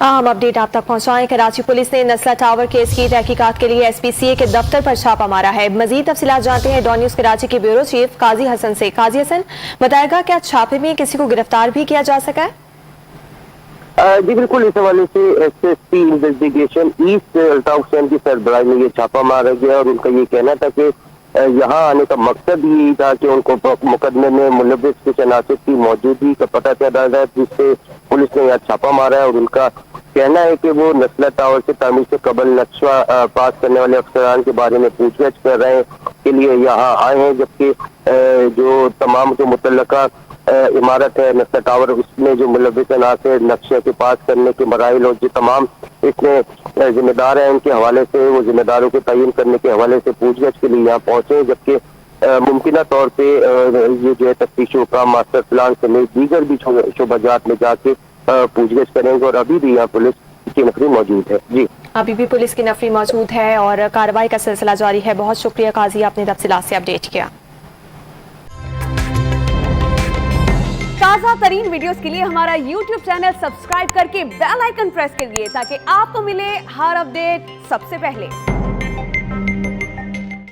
अहम अपडेट आप तक पहुंचाएं। कराची पुलिस ने नस्ला टावर केस की तहकीकात के लिए SPCA के दफ्तर पर छापा मारा है। मजीद तफसीलात जानते हैं डॉन न्यूज कराची के ब्यूरो चीफ काजी हसन से। काजी हसन, बताएगा क्या छापे में किसी को गिरफ्तार भी किया जा सका है? जी बिल्कुल, इस हवाले से SSP investigation east Altaf Hussain की सरबराही में ये छापा मारा गया और उनका ये कहना था कि यहाँ आने का मकसद यही था कि उनको मुकदमे में मुलव्विस कुछ अनासिर की मौजूदगी का पता चला है, जिससे पुलिस ने यहाँ छापा मारा है। और उनका कहना है कि वो नस्ला टावर से तामीर से कबल नक्शा पास करने वाले अफसरान के बारे में पूछताछ कर रहे हैं के लिए यहाँ आए हैं, जबकि जो तमाम जो मुतल्लका इमारत है नस्ला टावर, उसमें जो मुलव्विस अनासिर नक्शे के पास करने के मराइल और जो तमाम इसमें जिम्मेदार हैं उनके हवाले से, वो जिम्मेदारों को तयन करने के हवाले से पूछताछ के लिए यहाँ पहुंचे, जबकि मुमकिन तौर पे ये जो है तफ्तीशी हुकाम मास्टर प्लान समेत दीगर भी शोबाजात में जाके पूछताछ करेंगे। और अभी भी यहाँ पुलिस की नफरी मौजूद है। जी, अभी भी पुलिस की नफरी मौजूद है और कार्रवाई का सिलसिला जारी है। बहुत शुक्रिया काजी, आपने तफसीलात से अपडेट किया। ताज़ा तरीन वीडियोस के लिए हमारा YouTube चैनल सब्सक्राइब करके बेल आइकन प्रेस करिए ताकि आपको मिले हर अपडेट सबसे पहले।